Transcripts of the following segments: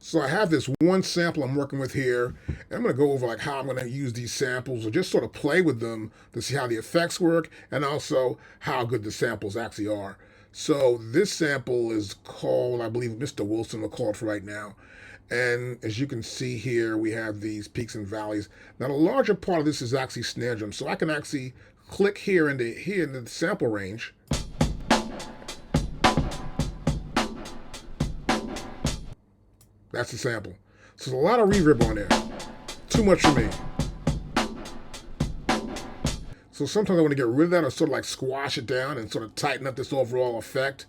So I have this one sample I'm working with here, and I'm going to go over like how I'm going to use these samples or just sort of play with them to see how the effects work and also how good the samples actually are. So this sample is called, I believe Mr. Wilson will call it for right now. And as you can see here, we have these peaks and valleys. Now the larger part of this is actually snare drum. So I can actually click here in the sample range. That's the sample. So there's a lot of reverb on there. Too much for me. So sometimes I want to get rid of that or sort of like squash it down and sort of tighten up this overall effect.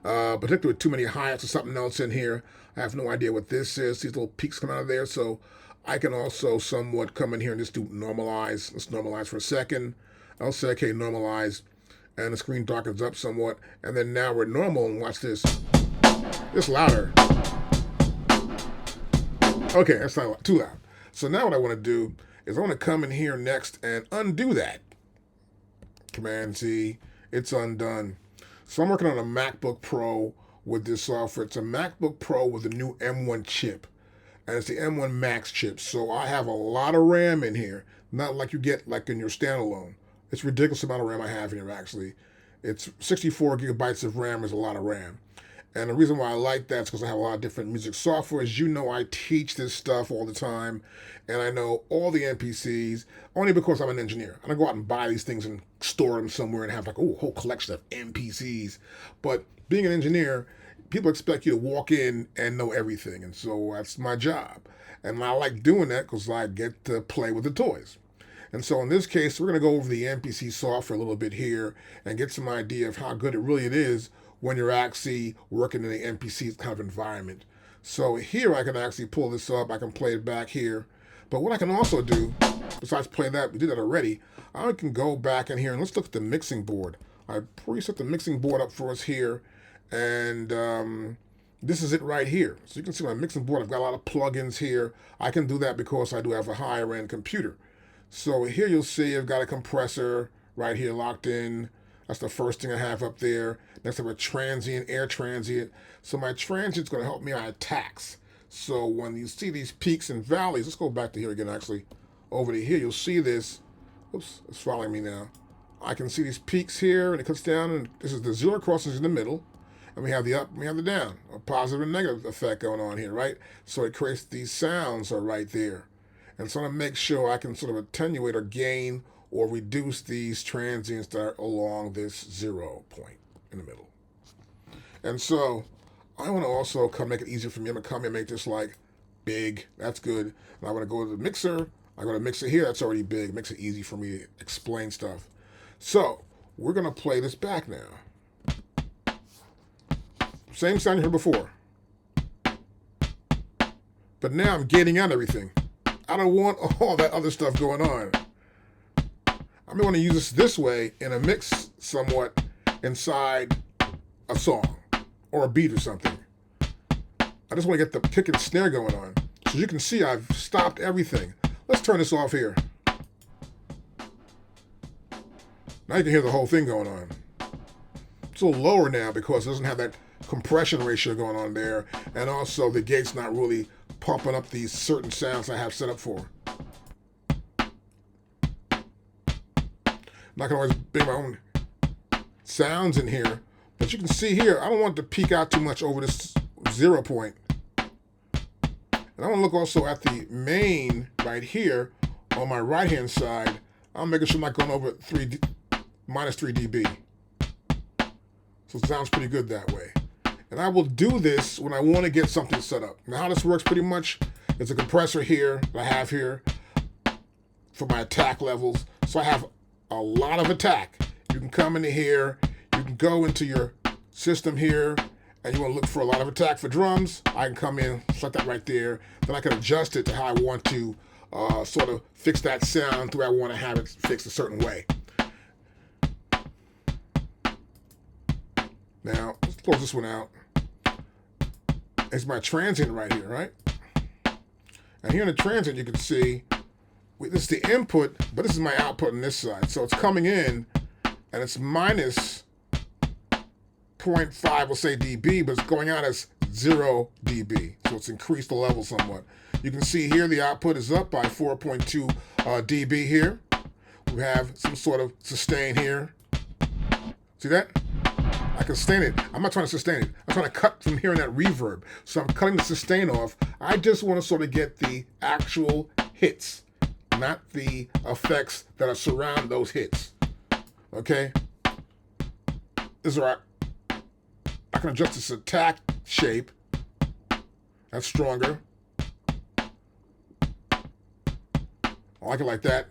Particularly with too many hi-hats or something else in here. I have no idea what this is. These little peaks come out of there. So I can also somewhat come in here and just do normalize. Let's normalize for a second. I'll say, okay, normalize. And the screen darkens up somewhat. And then now we're normal, and watch this. It's louder. Okay, that's not too loud. So now what I want to do is I want to come in here next and undo that. Command Z, it's undone. So I'm working on a MacBook Pro with this software. It's a MacBook Pro with a new M1 chip. And it's the M1 Max chip. So I have a lot of RAM in here. Not like you get like in your standalone. It's a ridiculous amount of RAM I have in here actually. It's 64 gigabytes of RAM is a lot of RAM. And the reason why I like that is because I have a lot of different music software. As you know, I teach this stuff all the time, and I know all the MPCs only because I'm an engineer. I don't go out and buy these things and store them somewhere and have like, oh, a whole collection of MPCs. But being an engineer, people expect you to walk in and know everything, and so that's my job. And I like doing that because I get to play with the toys. And so in this case, we're going to go over the MPC software a little bit here and get some idea of how good it is when you're actually working in the MPC kind of environment. So here I can actually pull this up. I can play it back here. But what I can also do, besides play that, we did that already, I can go back in here and let's look at the mixing board. I preset the mixing board up for us here. And this is it right here. So you can see my mixing board. I've got a lot of plugins here. I can do that because I do have a higher end computer. So here you'll see I've got a compressor right here locked in. That's the first thing I have up there. Next I have a transient, air transient. So my transient's going to help me on attacks. So when you see these peaks and valleys, let's go back to here again actually. Over to here, you'll see this. Oops, it's following me now. I can see these peaks here, and it cuts down, and this is the zero crossings in the middle. And we have the up, and we have the down. A positive and negative effect going on here, right? So it creates these sounds are right there. And so I'm going to make sure I can sort of attenuate or gain or reduce these transients that are along this 0 point in the middle. And so I want to also make it easier for me. I'm going to come and make this like big. That's good. And I want to go to the mixer. I go to mixer here. That's already big. It makes it easy for me to explain stuff. So we're going to play this back now. Same sound you heard before. But now I'm getting out everything. I don't want all that other stuff going on. I may want to use this way in a mix somewhat inside a song or a beat or something. I just want to get the kick and snare going on. So you can see I've stopped everything. Let's turn this off here. Now you can hear the whole thing going on. It's a little lower now because it doesn't have that compression ratio going on there. And also the gate's not really pumping up these certain sounds I have set up for. I can always bring my own sounds in here. But you can see here, I don't want it to peak out too much over this 0 point. And I want to look also at the main right here on my right-hand side. I'm making sure I'm not going over minus 3 dB. So it sounds pretty good that way. And I will do this when I want to get something set up. Now how this works pretty much, it's a compressor here that I have here for my attack levels. So I have a lot of attack. You can come into here, you can go into your system here, and you want to look for a lot of attack for drums. I can come in, select that right there. Then I can adjust it to how I want to sort of fix that sound the way I want to have it fixed a certain way. Now, let's close this one out. It's my transient right here, right? And here in the transient, you can see this is the input, but this is my output on this side. So it's coming in, and it's minus 0.5, we'll say dB, but it's going out as 0 dB. So it's increased the level somewhat. You can see here the output is up by 4.2 dB here. We have some sort of sustain here. See that? I can sustain it. I'm not trying to sustain it. I'm trying to cut from hearing that reverb. So I'm cutting the sustain off. I just want to sort of get the actual hits, not the effects that surround those hits. Okay? This is right. I can adjust this attack shape. That's stronger. I like it like that.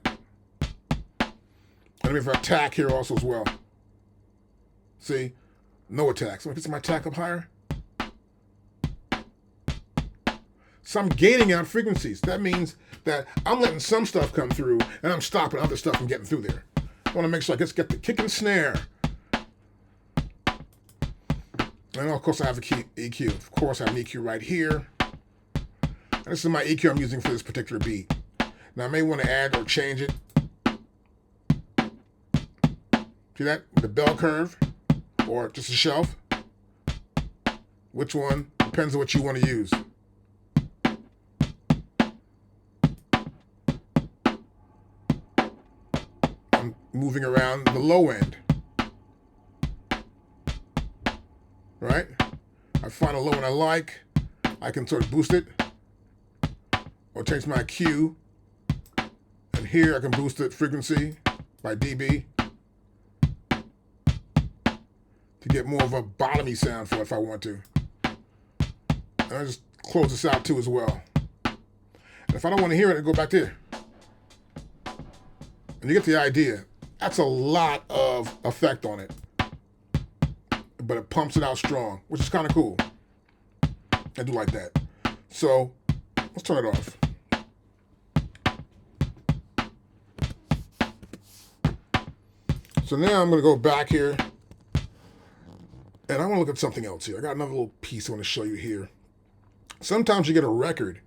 And if I attack here also as well. See? No attack. So if it's my attack up higher. So I'm gating out frequencies. That means that I'm letting some stuff come through and I'm stopping other stuff from getting through there. I want to make sure I just get the kick and snare. And of course I have a EQ. Of course I have an EQ right here. And this is my EQ I'm using for this particular beat. Now I may want to add or change it. See that? The bell curve or just a shelf. Which one? Depends on what you want to use. I'm moving around the low end. Right? I find a low one I like. I can sort of boost it. Or change my Q. And here I can boost it frequency by dB. To get more of a bottomy sound for it if I want to. And I just close this out too as well. And if I don't want to hear it, I go back there. And you get the idea. That's a lot of effect on it. But it pumps it out strong, which is kind of cool. I do like that. So let's turn it off. So now I'm going to go back here. And I want to look at something else here. I got another little piece I want to show you here. Sometimes you get a record,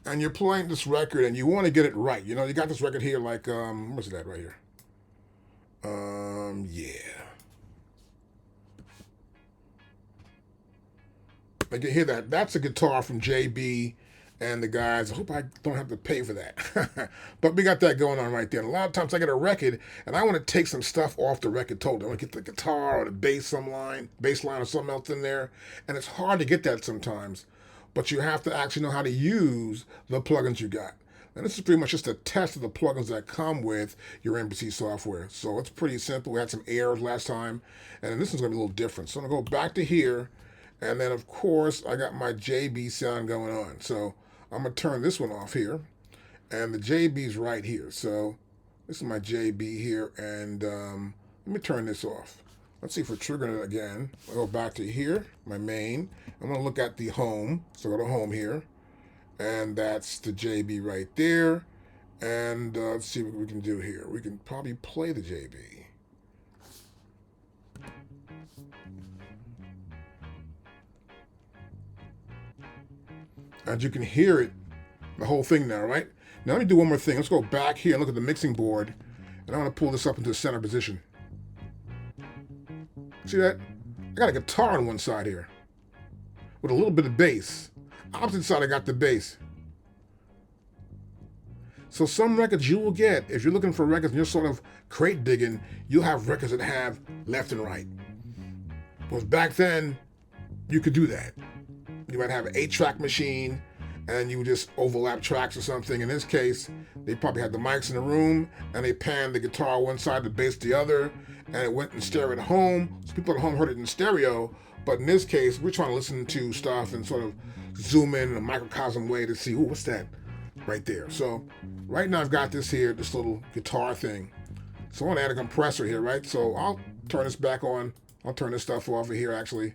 and you're playing this record, and you want to get it right. You know, you got this record here like, what's that right here? Yeah. I can hear that. That's a guitar from JB and the guys. I hope I don't have to pay for that. But we got that going on right there. And a lot of times I get a record, and I want to take some stuff off the record totally. I want to get the guitar or the bass line or something else in there. And it's hard to get that sometimes. But you have to actually know how to use the plugins you got. And this is pretty much just a test of the plugins that come with your MPC software. So it's pretty simple. We had some errors last time, and this one's going to be a little different. So I'm going to go back to here, and then, of course, I got my JB sound going on. So I'm going to turn this one off here, and the JB's right here. So this is my JB here, and let me turn this off. Let's see if we're triggering it again. I'll go back to here, my main. I'm going to look at the home. So go to home here. And that's the JB right there. And let's see what we can do here. We can probably play the JB. And you can hear it, the whole thing now, right? Now let me do one more thing. Let's go back here and look at the mixing board. And I want to pull this up into the center position. See that? I got a guitar on one side here with a little bit of bass. Opposite side, I got the bass. So some records you will get, if you're looking for records and you're sort of crate digging, you'll have records that have left and right. Because back then, you could do that. You might have an 8-track machine and you would just overlap tracks or something. In this case, they probably had the mics in the room and they panned the guitar one side, the bass the other, and it went in stereo at home. So people at home heard it in stereo, but in this case, we're trying to listen to stuff and sort of zoom in a microcosm way to see, what's that right there? So right now I've got this here, this little guitar thing. So I want to add a compressor here, right? So I'll turn this back on. I'll turn this stuff off of here, actually.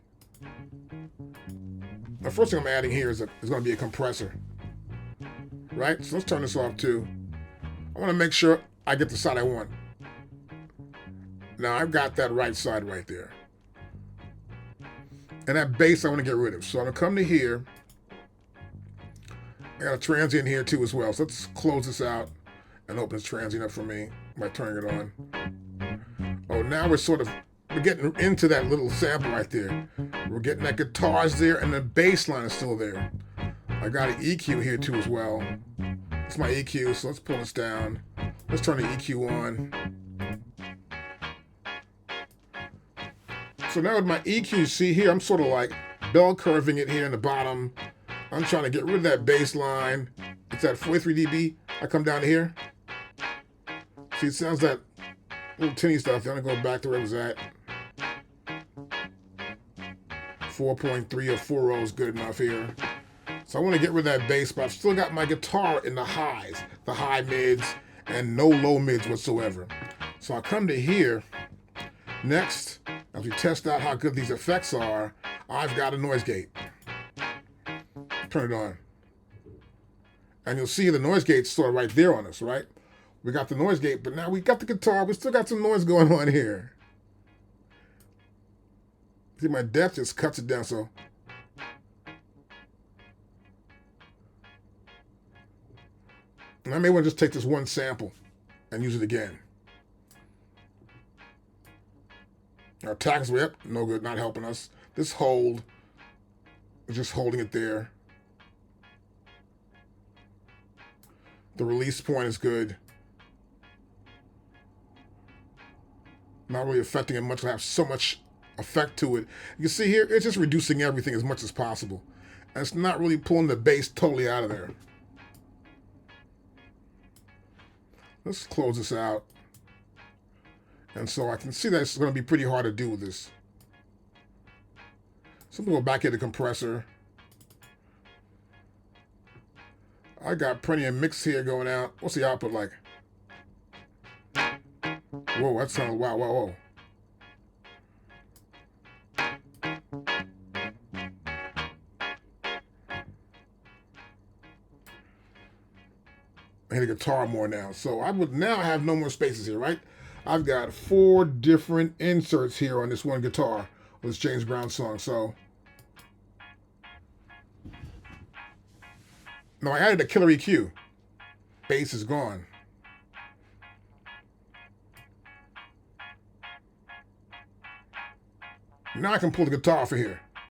The first thing I'm adding here is going to be a compressor, right? So let's turn this off too. I want to make sure I get the side I want. Now I've got that right side right there. And that bass I want to get rid of. So I'm going to come to here. I got a transient here too as well. So let's close this out and open this transient up for me by turning it on. Oh, now we're getting into that little sample right there. We're getting that guitars there, and the bass line is still there. I got an EQ here too as well. It's my EQ, so let's pull this down. Let's turn the EQ on. So now with my EQ, see here, I'm sort of like bell curving it here in the bottom. I'm trying to get rid of that bass line. It's at 43 dB. I come down to here. See, it sounds that little tinny stuff. Then I go back to where it was at. 4.3 or 4 rows good enough here. So I want to get rid of that bass, but I've still got my guitar in the highs, the high mids, and no low mids whatsoever. So I come to here. Next, as we test out how good these effects are, I've got a noise gate. Turn it on. And you'll see the noise gate's sort of right there on us, right? We got the noise gate, but now we got the guitar. We still got some noise going on here. See, my depth just cuts it down, so. And I may want to just take this one sample and use it again. Our attack whip, no good, not helping us. This hold is just holding it there. The release point is good. Not really affecting it much. I have so much effect to it. You can see here, it's just reducing everything as much as possible. And it's not really pulling the bass totally out of there. Let's close this out. And so I can see that it's going to be pretty hard to do with this. So I'm going to go back here to compressor. I got plenty of mix here going out. What's the output like? Whoa, that sounds, wow, whoa, whoa. I hit the guitar more now. So I would now have no more spaces here, right? I've got 4 different inserts here on this one guitar with this James Brown song. So now I added a killer EQ. Bass is gone. Now I can pull the guitar off of here.